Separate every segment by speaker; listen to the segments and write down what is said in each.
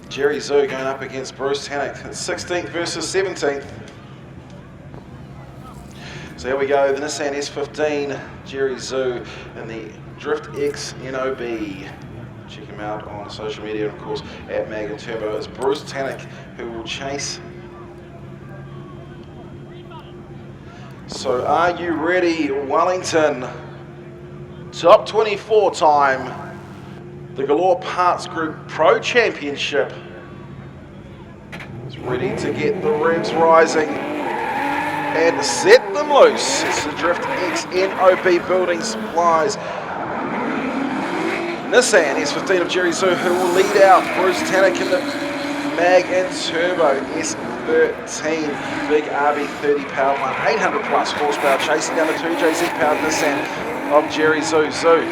Speaker 1: Jerry Zhu going up against Bruce Tannock. 16th versus 17th. So here we go, the Nissan S15, Jerry Zhu and the Drift X NOB. Check him out on social media and of course at Mag and Turbo. It's Bruce Tannock who will chase. So are you ready, Wellington? Top 24 time. The Galore Parts Group Pro-Championship is ready to get the revs rising and set them loose. It's the Drift X NOB Building Supplies Nissan S15 of Jerry Zhu who will lead out Bruce Tannock in the Mag and Turbo S13 big RB30 powered one, 800 plus horsepower, chasing down the 2JZ powered Nissan of Jerry Zhu. Zhu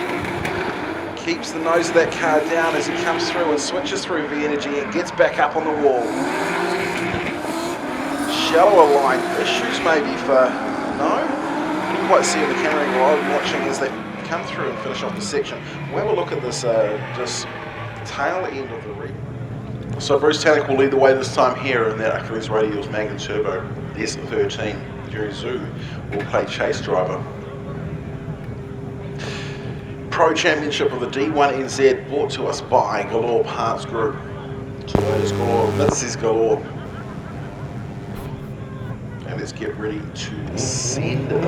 Speaker 1: keeps the nose of that car down as he comes through and switches through V-Energy and gets back up on the wall. Shallower line issues maybe for, no? I didn't quite see on the camera angle I was watching as they come through and finish off the section. We'll have a look at this tail end of the rear. So Bruce Tannock will lead the way this time here in that Achilles Radials Mag & Turbo S13. Jerry Zhu will play chase driver. Pro-Championship of the D1NZ brought to us by Galore Parts Group. Toyota's Galore, Mitsu's Galore. And let's get ready to send them.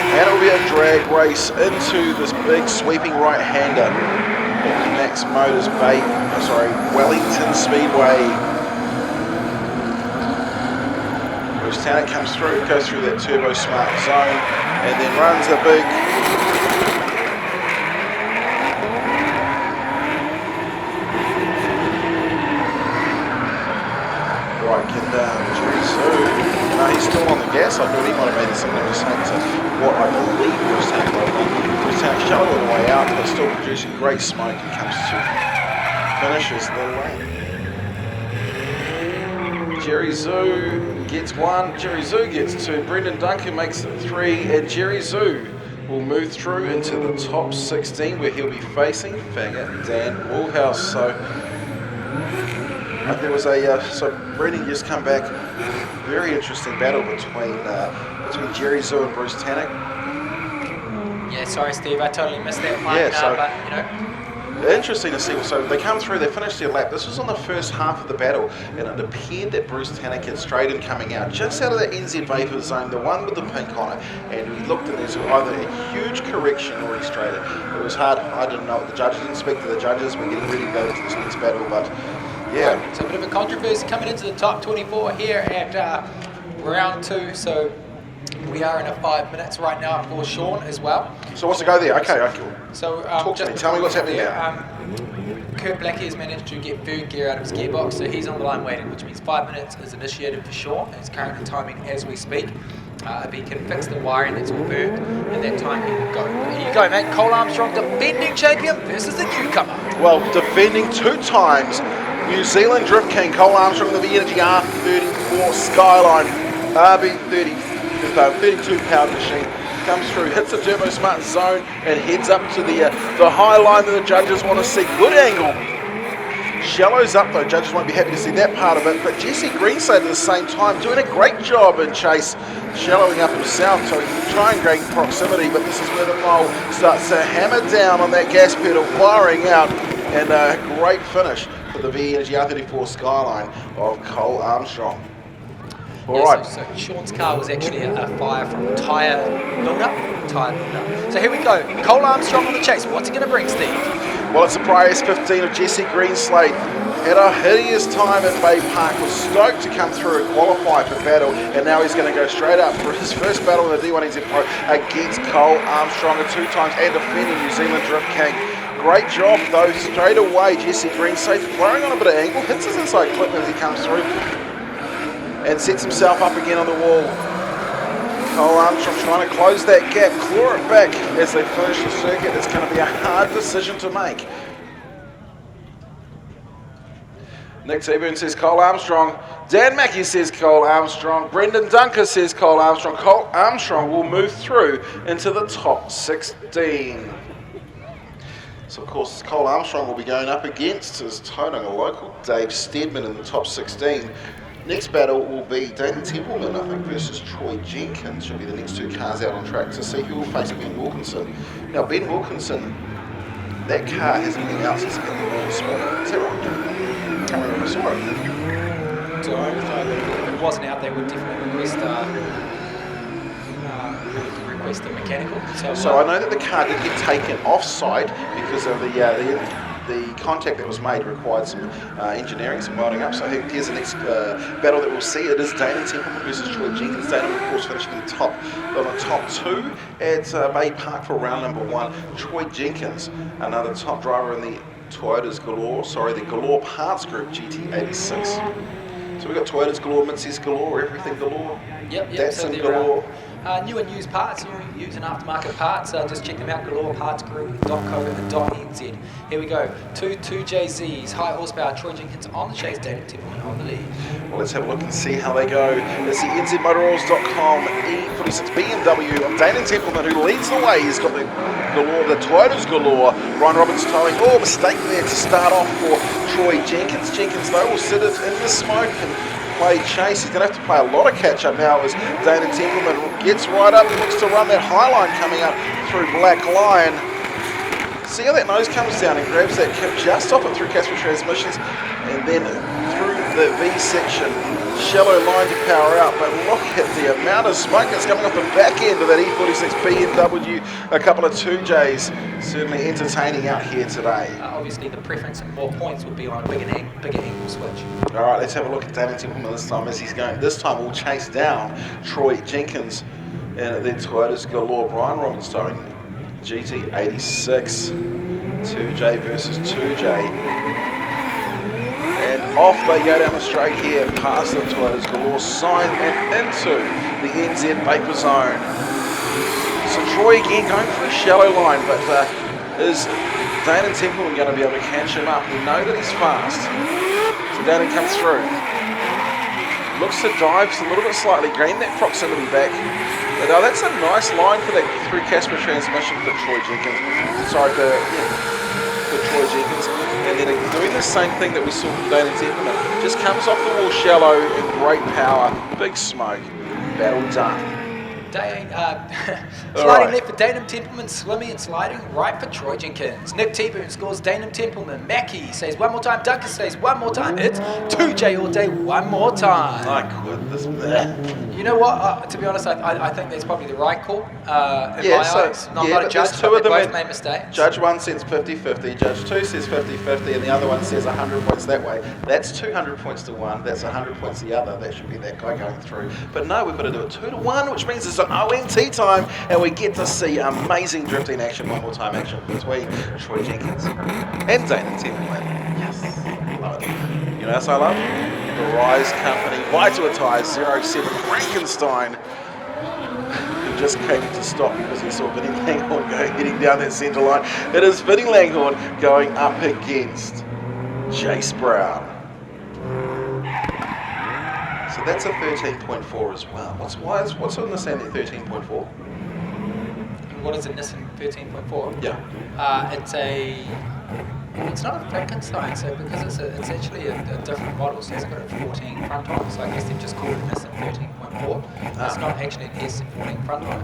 Speaker 1: And it'll be a drag race into this big sweeping right-hander at Max Motors Wellington Speedway. Bruce Tannock comes through, goes through that turbo smart zone, and then runs a big right, get down, Jerry Zhu. No, he's still on the gas. I thought he might have made a similar mistake to what I believe Bruce Tannock would have done. Bruce Tannock shallow all the way out, but still producing great smoke and comes to finishes the lane. Jerry Zhu gets one, Jerry Zhu gets two, Brendon Duncan makes it three, and Jerry Zhu will move through into the top 16 where he'll be facing Faggot Dan Woolhouse. So there was so Brendon just come back. Very interesting battle between Jerry Zhu and Bruce Tannock.
Speaker 2: Yeah, sorry Steve, I totally missed that one.
Speaker 1: Yeah, so,
Speaker 2: but you know.
Speaker 1: Interesting to see. So they come through, they finished their lap. This was on the first half of the battle, and it appeared that Bruce Tannock had straightened coming out, just out of the NZ Vapor Zone, the one with the pink on it, and we looked and there's either a huge correction or he straightened. It was hard. I didn't know what the judges, didn't speak to the judges. We're getting ready to go into this next battle, but yeah.
Speaker 2: Right, so a bit of a controversy coming into the top 24 here at round 2. So we are in a 5 minutes right now for Sean as well.
Speaker 1: So what's the go there? Okay, cool.
Speaker 2: So
Speaker 1: talk to me. Tell me what's happening now.
Speaker 2: Kurt Blackie has managed to get third gear out of his gearbox, so he's on the line waiting, which means 5 minutes is initiated for Sean. It's currently timing as we speak. If he can fix the wiring that's all burnt, and that time he will go. Here you go, mate. Cole Armstrong, defending champion versus the newcomer.
Speaker 1: Well, defending 2 times, New Zealand Drift King, Cole Armstrong, the V-Energy R34 Skyline, RB32 powered machine. Comes through, hits the turbo smart zone and heads up to the high line that the judges want to see. Good angle. Shallows up though, judges won't be happy to see that part of it, but Jesse Greenslade at the same time doing a great job in chase, shallowing up himself so he can try and gain proximity, but this is where the mole starts to hammer down on that gas pedal, firing out, and a great finish for the V-Energy R34 Skyline of Cole Armstrong. Alright.
Speaker 2: So Sean's car was actually a fire from tyre build-up. So here we go. Cole Armstrong on the chase. What's he going to bring, Steve?
Speaker 1: Well, it's a Bri S15 of Jesse Greenslade. Had a hideous time at Bay Park. Was stoked to come through and qualify for battle, and now he's going to go straight up for his first battle in the D1NZ Pro against Cole Armstrong, 2 times and defending New Zealand Drift King. Great job though, straight away Jesse Greenslade throwing on a bit of angle, hits his inside clip as he comes through, and sets himself up again on the wall. Cole Armstrong trying to close that gap, claw it back as they finish the circuit. It's going to be a hard decision to make. Nick Seaburn says Cole Armstrong. Dan Mackey says Cole Armstrong. Brendon Duncan says Cole Armstrong. Cole Armstrong will move through into the top 16. So, of course, Cole Armstrong will be going up against his toning, a local Dave Steadman in the top 16. Next battle will be Daniel Templeman, I think, versus Troy Jenkins. Should be the next two cars out on track to see who will face Ben Wilkinson. Now, Ben Wilkinson, that car hasn't been out since it got the World Sport. Is that right? I can't remember if I saw it.
Speaker 2: So if it wasn't out, they would definitely request the mechanical.
Speaker 1: So I know that the car did get taken off-site because of the contact that was made required some engineering, some welding up. So here's the next battle that we'll see. It is Dana Templeman versus Troy Jenkins. Dana, of course, finishing in top, on the top two at Bay Park for round number 1. Troy Jenkins, another top driver in the the Galore Parts Group GT86. So we've got Toyota's Galore, Mitsubishi Galore, everything Galore.
Speaker 2: Yep.
Speaker 1: That's
Speaker 2: so
Speaker 1: Galore.
Speaker 2: New and used parts, new and aftermarket parts, just check them out, galorepartsgroup.co.nz. Here we go, two 2JZs, high horsepower, Troy Jenkins on the chase, David Templeman on the lead.
Speaker 1: Well, let's have a look and see how they go. It's the NZMotorOils.com E46 BMW of Dana Templeman who leads the way. He's got the Galore, the Toyota's Galore. Ryan Roberts towing. Oh, mistake there to start off for Troy Jenkins. Jenkins, though, will sit it in the smoke and play chase. He's going to have to play a lot of catch-up now as Dana Templeman gets right up and looks to run that high line coming up through Black Line. See how that nose comes down and grabs that kip just off it through Casper Transmissions and then through the V section. Shallow line to power out, but look at the amount of smoke that's coming off the back end of that E46 BMW. A couple of 2Js certainly entertaining out here today.
Speaker 2: Obviously the preference and more points would be on a bigger angle switch.
Speaker 1: All right, let's have a look at Dana Templeman this time as he's going. This time we'll chase down Troy Jenkins and then Toyota's Galore. Brian Roberts towing GT86. 2J versus 2J. And off they go down the straight here, past the Toyota's Galore sign and into the NZ Vapor Zone. So Troy again going for a shallow line, but is Dana Templeman going to be able to catch him up? We know that he's fast. So Dana comes through. Looks to dive a little bit slightly, gain that proximity back. But that's a nice line for that through Casper Transmission for Troy Jenkins. Sorry, for Troy Jenkins. And then doing the same thing that we saw from Dana Templeman. Just comes off the wall shallow and great power, big smoke, battle done.
Speaker 2: Sliding left for Dana Templeman, swimming and sliding right for Troy Jenkins. Nick T-Boone scores Dana Templeman. Mackie says one more time. Duncan says one more time. It's 2J all day, one more time.
Speaker 1: My goodness, man.
Speaker 2: You know what? To be honest, I think that's probably the right call. In my eyes. I'm not a judge,
Speaker 1: two of them
Speaker 2: both made mistakes.
Speaker 1: Judge 1 says 50-50, Judge 2 says 50-50, and the other one says 100 points that way. That's 200 points to one, that's 100 points the other. That should be that guy going through. But no, we've got to do it 2-1, which means it's an ONT time, and we get to see amazing drifting action, one more time action between Troy Jenkins and Dana Templeman. Yes, love it. You know what else I love? The Rise Company, Whitewood Tyres 07 Frankenstein, who just came to stop because he saw Vinnie Langhorne heading down that centre line. It is Vinnie Langhorne going up against Jace Brown. So that's a 13.4 as well. What's on the stand at 13.4?
Speaker 2: What is a Nissan 13.4?
Speaker 1: Yeah.
Speaker 2: It's not a Frankenstein, so because it's actually a different model, so it's got a 14 front on, so I guess they've just called it a Nissan 13.4. It's not actually an S14 front on.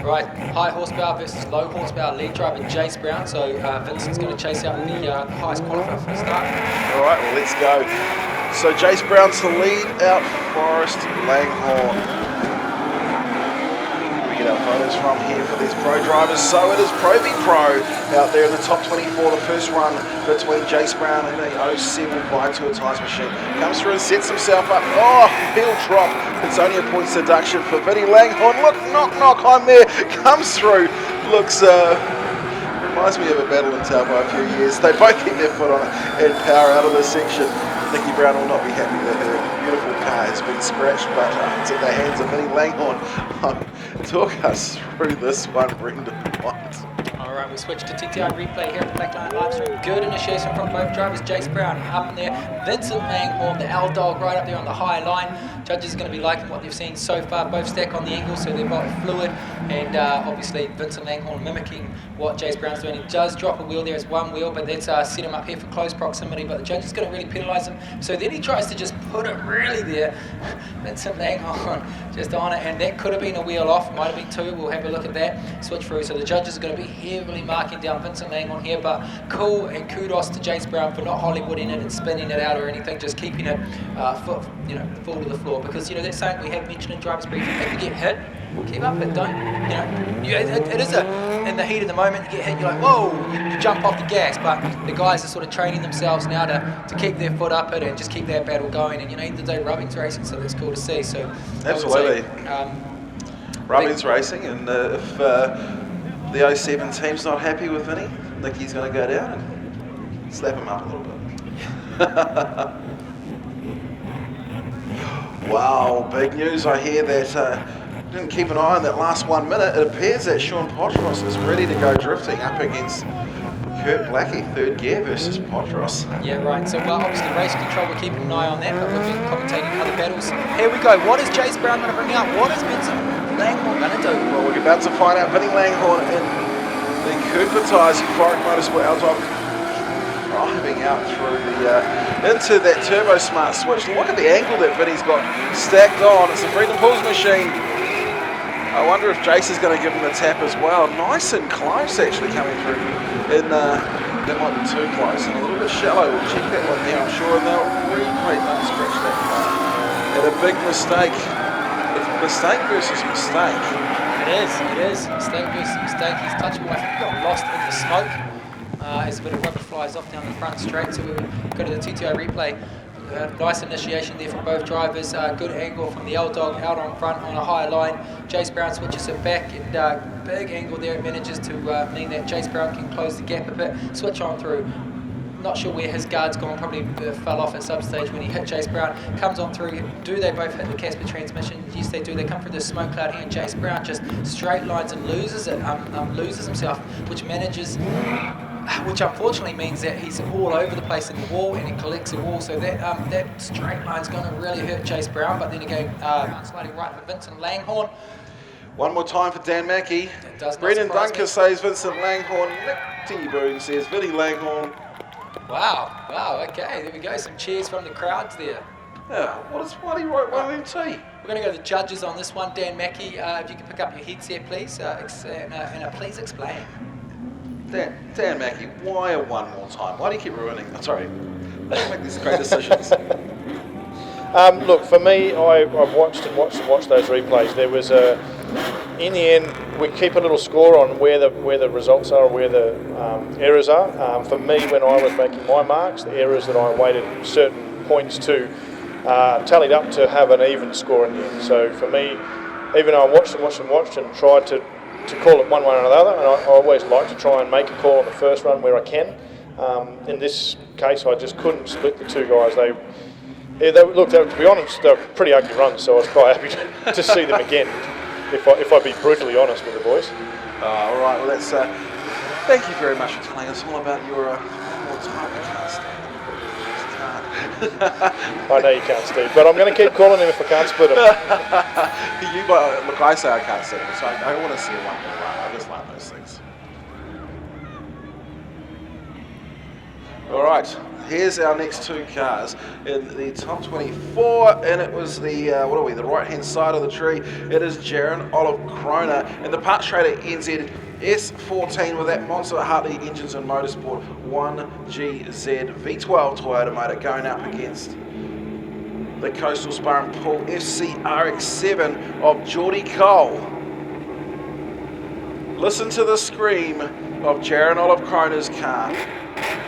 Speaker 2: Right, high horsepower versus low horsepower, lead driver Jace Brown, so Vincent's going to chase out the highest qualifier for the start.
Speaker 1: All right, well, let's go. So Jace Brown's the lead out, Forrest Langhorne. Get our photos from here for these pro drivers. So it is Pro v Pro out there in the top 24. The first run between Jace Brown and the 07 Whitewood Tyres machine. Comes through and sets himself up. Oh, heel drop. It's only a points deduction for Vinnie Langhorne. Look, knock, I'm there. Comes through. Looks, reminds me of a battle in Taupo a few years. They both get their foot on it and power out of this section. Nikki Brown will not be happy that her beautiful car has been scratched, but it's at the hands of Vinnie Langhorne. Talk us through this one, Brendon.
Speaker 2: Alright, we switch to TTI replay here at the Black Line live stream. Good initiation from both drivers. Jace Brown up in there. Vincent Langhorne, the L-Dog, right up there on the high line. Judges are going to be liking what they've seen so far. Both stack on the angle, so they're both fluid. and obviously Vincent Langhorne mimicking what Jace Brown's doing. He does drop a wheel there, it's one wheel, but that's set him up here for close proximity, but the judge is going to really penalise him. So then he tries to just put it really there. Vincent Langhorne just on it, and that could have been a wheel off, might have been two. We'll have a look at that switch through. So the judges are going to be heavily marking down Vincent Langhorne here, but cool, and kudos to Jace Brown for not Hollywooding it and spinning it out or anything, just keeping it full to the floor, because that's something we have mentioned in drivers briefing. If you get hit, keep up it, don't, it is in the heat of the moment, you get hit, you're like, whoa, you jump off the gas, but the guys are sort of training themselves now to keep their foot up it and just keep that battle going, and end of the day, rubbing's racing, so that's cool to see. So
Speaker 1: absolutely. Rubbing's racing, and if the 07 team's not happy with Vinny, Nicky's going to go down and slap him up a little bit. Wow, big news. I hear that didn't keep an eye on that last 1 minute. It appears that Sean Potros is ready to go drifting up against Kurt Blackie, third gear versus Potros.
Speaker 2: Yeah, right. So, obviously, race control, we're keeping an eye on that, but we've been commentating other battles. Here we go. What is Jace Brown going to bring out? What is Vincent Langhorne going to do? Well,
Speaker 1: we're about to find out. Vinny Langhorne in the Cooper tyres, Euphoric Motorsport L-Top, driving out through into that Turbo Smart switch. Look at the angle that Vinny's got stacked on. It's the Brendon Pulls machine. I wonder if Jace is going to give him a tap as well. Nice and close actually coming through. And that might be too close and a little bit shallow. We'll check that one now, I'm sure. And they'll replay, don't scratch that car. And a big mistake. It's mistake versus mistake.
Speaker 2: It is. Mistake versus mistake. He's touchable. I think he got lost in the smoke as a bit of rubber flies off down the front straight. So we would go to the TTI replay. Nice initiation there from both drivers. Good angle from the L-Dog out on front on a higher line. Jace Brown switches it back, and big angle there. It manages to mean that Jace Brown can close the gap a bit. Switch on through. Not sure where his guard's gone, probably fell off at some stage when he hit Jace Brown. Comes on through. Do they both hit the Casper transmission? Yes, they do. They come through the smoke cloud here, and Jace Brown just straight lines and loses it, loses himself, which unfortunately means that he's all over the place in the wall, and he collects the wall, so that straight line's going to really hurt Jace Brown. But then again, sliding right for Vincent Langhorne.
Speaker 1: One more time for Dan Mackey. Brendan Dunker says Vincent Langhorne. Nick T-Boone says Vinny Langhorne.
Speaker 2: Wow, okay, there we go, some cheers from the crowds there.
Speaker 1: Yeah, what he wrote YMT.
Speaker 2: We're going to go to the judges on this one. Dan Mackey, if you can pick up your headset, please, and please explain.
Speaker 1: Dan Mackey, why one more time? Why do you keep ruining? Sorry, they make these great decisions.
Speaker 3: Look, for me, I've watched those replays. There was in the end, we keep a little score on where the results are, where the errors are. For me, when I was making my marks, the errors that I weighted certain points to tallied up to have an even score in the end. So for me, even though I watched and tried to call it one way or another, and I always like to try and make a call on the first run where I can. In this case, I just couldn't split the two guys. To be honest, they were pretty ugly runs, so I was quite happy to see them again, if I be brutally honest with the boys.
Speaker 1: All right, well that's, thank you very much for telling us all about your time.
Speaker 3: I know you can't, Steve, but I'm going to keep calling him if I can't split him.
Speaker 1: Look, I say I can't split him, so I want to see one more run. I just like those things. All right, here's our next two cars in the top 24, and it was the, the right-hand side of the tree. It is Jaron Olive Krona and the Parts Trader NZ S14 with that Monster Hartley Engines and Motorsport 1GZ V12 Toyota motor going up against the Coastal Spar and Pull FC RX7 of Geordie Cole. Listen to the scream of Jaron Olive Krona's car.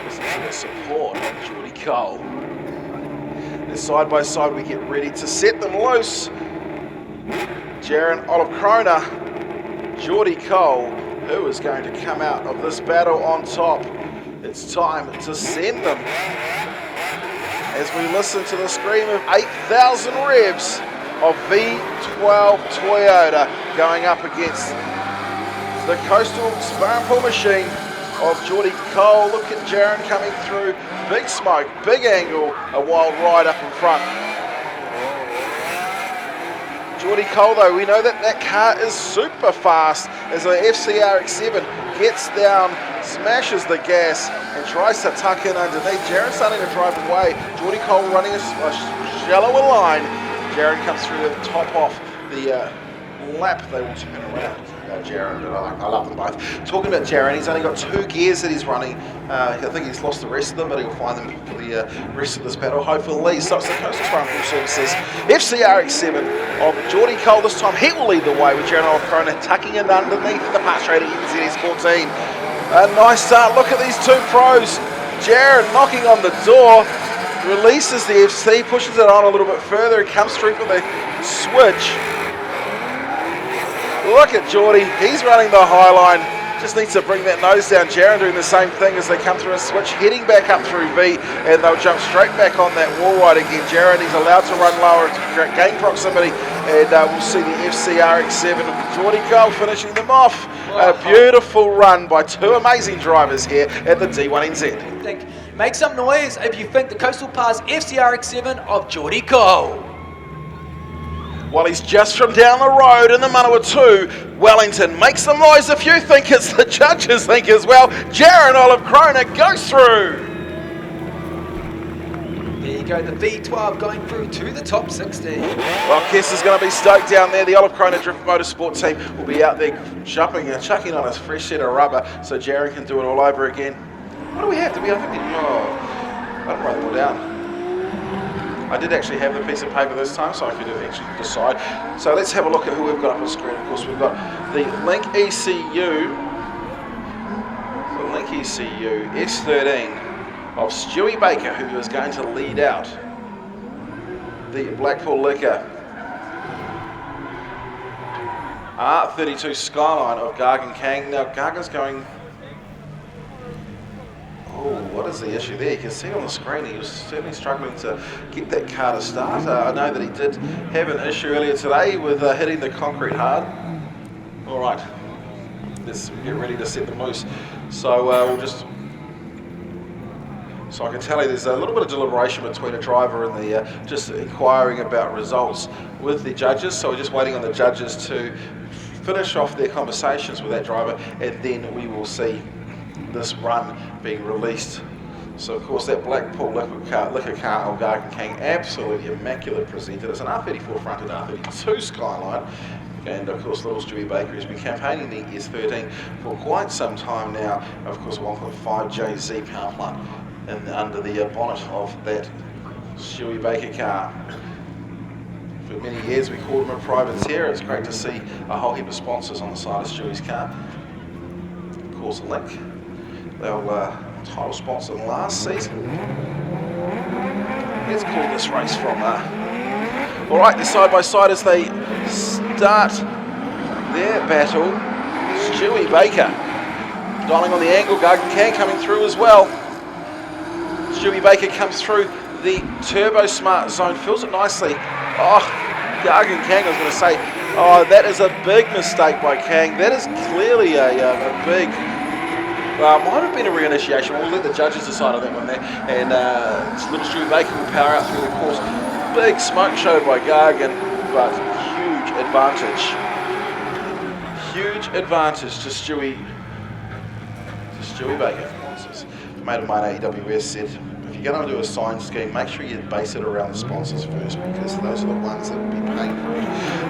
Speaker 1: Listen to the support of Geordie Cole. And side by side we get ready to set them loose. Jaron Olive Krona, Geordie Cole. Who is going to come out of this battle on top? It's time to send them. As we listen to the scream of 8,000 revs of V12 Toyota going up against the Coastal Spar and Pull machine of Geordie Cole. Look at Jaron coming through. Big smoke, big angle, a wild ride up in front. Geordie Cole, though, we know that that car is super fast as the FCRX7 gets down, smashes the gas and tries to tuck in underneath. Jaron starting to drive away. Geordie Cole running a shallower line. Jaron comes through the top off the lap. They will turn around. Jaron, but I love them both. Talking about Jaron, he's only got 2 gears that he's running. I think he's lost the rest of them, but he'll find them for the rest of this battle. Hopefully, stops the Coastal Triangle Services. FCRX7 of Geordie Cole this time. He will lead the way with Jaron Oliver tucking in underneath the pass rate of NZS14. A nice start. Look at these 2 pros. Jaron knocking on the door, releases the FC, pushes it on a little bit further, comes through for the switch. Look at Geordie, he's running the high line, just needs to bring that nose down. Jaron doing the same thing as they come through a switch, heading back up through V, and they'll jump straight back on that wall ride again. Jaron, he's allowed to run lower to gain proximity, and we'll see the FCRX7 of Geordie Cole finishing them off. A beautiful run by 2 amazing drivers here at the D1NZ.
Speaker 2: Make some noise if you think the Coastal Pass FCRX7 of Geordie Cole.
Speaker 1: Well, he's just from down the road in the Manawa 2. Wellington, make some noise if you think it's the judges think as well. Jaron Olive Kroner goes through.
Speaker 2: There you go, the V12 going through to the top 60.
Speaker 1: Well, Kess is going to be stoked down there. The Olive Kroner Drift Motorsport team will be out there shopping and chucking on a fresh set of rubber so Jaron can do it all over again. What do we have? I don't write them all down. I did actually have the piece of paper this time, so I could actually decide. So let's have a look at who we've got up on screen. Of course, we've got the Link ECU S13 of Stewie Baker, who is going to lead out the Blackpool Liquor R32 Skyline of Gargan Kang. Now, Gargan's going... Oh, what is the issue there? You can see on the screen he was certainly struggling to get that car to start. I know that he did have an issue earlier today with hitting the concrete hard. All right, let's get ready to set the moose. So we'll just... So I can tell you there's a little bit of deliberation between a driver and the just inquiring about results with the judges. So we're just waiting on the judges to finish off their conversations with that driver, and then we will see this run being released. So of course that Blackpool liquor car of Gargan King, absolutely immaculate presented. It's an R34 fronted R32 Skyline, and of course little Stewie Baker has been campaigning the S13 for quite some time now. Of course 1.5 JZ power plant and under the bonnet of that Stewie Baker car. For many years we called him a privateer. It's great to see a whole heap of sponsors on the side of Stewie's car. Of course Link, they'll title sponsor last season. Let's call this race from all right, they're side by side as they start their battle. Stewie Baker dialing on the angle. Gargan Kang coming through as well. Stewie Baker comes through the Turbo Smart zone, fills it nicely. Oh, Gargan Kang, I was going to say, oh, that is a big mistake by Kang. That is clearly a big... might have been a reinitiation. We'll let the judges decide on that one there. And little Stewie Baker will power out through the course. Big smoke show by Gargan, but huge advantage. Huge advantage to Stewie Baker. A mate of mine at AWS said, if you're going to do a sign scheme, make sure you base it around the sponsors first, because those are the ones that will be paying for it.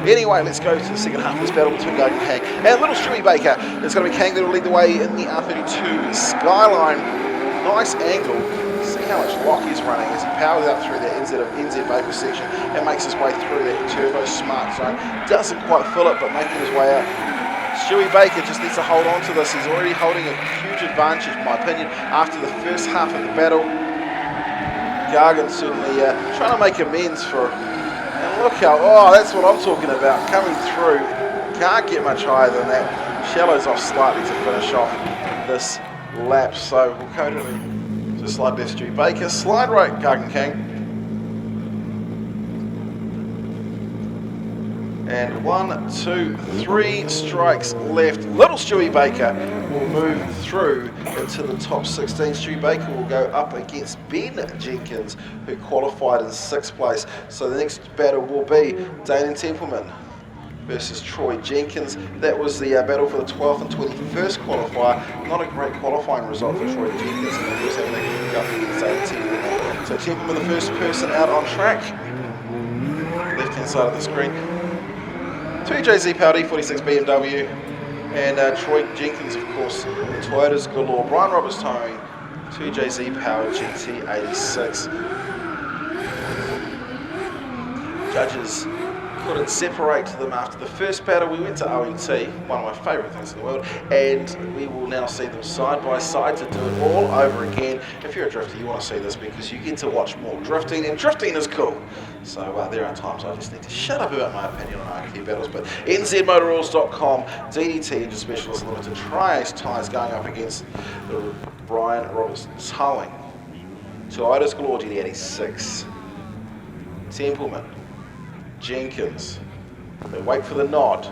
Speaker 1: Anyway, let's go to the second half of this battle between Gargan Kang and little Stewie Baker. It's going to be Kang that will lead the way in the R32 Skyline. Nice angle. See how much lock he's running as he powers out through that NZ Baker section and makes his way through that Turbo Smart zone. Doesn't quite fill it, but making his way out. Stewie Baker just needs to hold on to this. He's already holding a huge advantage, in my opinion, after the first half of the battle. Gargan certainly trying to make amends for... And look how... Oh, that's what I'm talking about. Coming through. Can't get much higher than that. Shallows off slightly to finish off this lap. So we'll go to slide left Stewie Baker. Slide right Gargan Kang. And 1, 2, 3 strikes left. Little Stewie Baker will move through into the top 16. Stewie Baker will go up against Ben Jenkins, who qualified in 6th place. So the next battle will be Dane Templeman versus Troy Jenkins. That was the battle for the 12th and 21st qualifier. Not a great qualifying result for Troy Jenkins, and he was having to go up against Dane Templeman. So Templeman, the first person out on track. Left-hand side of the screen. 2JZ Power D46 BMW, and Troy Jenkins, of course, Toyota's Galore. Brian Roberts towing 2JZ Power GT86. Judges couldn't separate them after the first battle. We went to OET, one of my favourite things in the world, and we will now see them side by side to do it all over again. If you're a drifter, you want to see this because you get to watch more drifting, and drifting is cool. So there are times I just need to shut up about my opinion on RT battles, but nzmotorrules.com, DDT Engine Specialist Limited, Tri-Ace tyres going up against the Brian Roberts towing Toyota's Galore GT86. Templeman, Jenkins, they wait for the nod,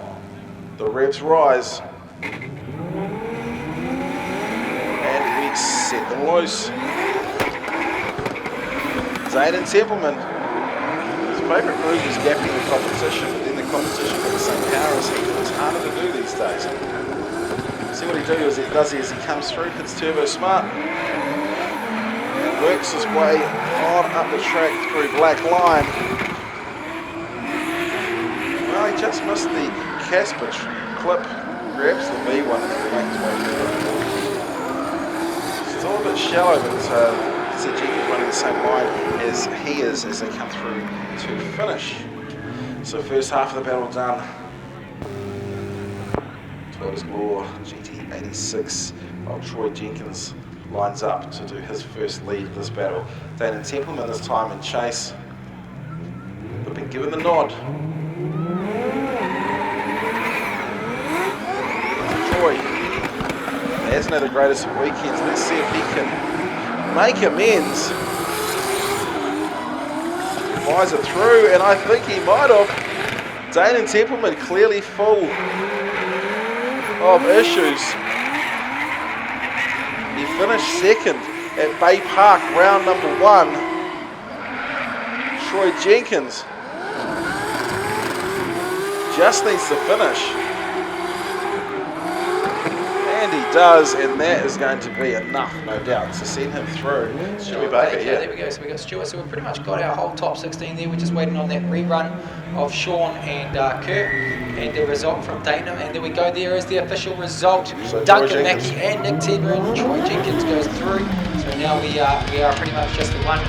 Speaker 1: the revs rise, and we set them loose. Zayden Templeman, his favourite move is gapping the competition, but then the competition got the same power as him. It's harder to do these days. See what he does as he comes through, hits turbo smart, and works his way on up the track through black line. Well, he just missed the Casper clip, grabs the V1 and then makes his way through. Still a bit shallow, but Jenkins running the same line as he is as they come through to finish. So first half of the battle done. Toyota's Galore GT86, while Troy Jenkins lines up to do his first lead of this battle. Dane Templeman this time in chase, but been given the nod. Troy hasn't had the greatest of weekends. Let's see if he can make amends. Flies it through, and I think he might have. Dane Templeman clearly full of issues. He finished second at Bay Park, round number 1. Troy Jenkins just needs to finish. And he does, and that is going to be enough, no doubt, to send him through. Stewie Baker, yeah.
Speaker 2: There we go, so we got Stuart, so we've pretty much got our whole top 16 there. We're just waiting on that rerun of Sean and Kurt, and the result from Dana, and there we go, there is the official result.
Speaker 1: So
Speaker 2: Duncan Mackey and Nick Tedder and Troy Jenkins goes through, so now we are pretty much just the one.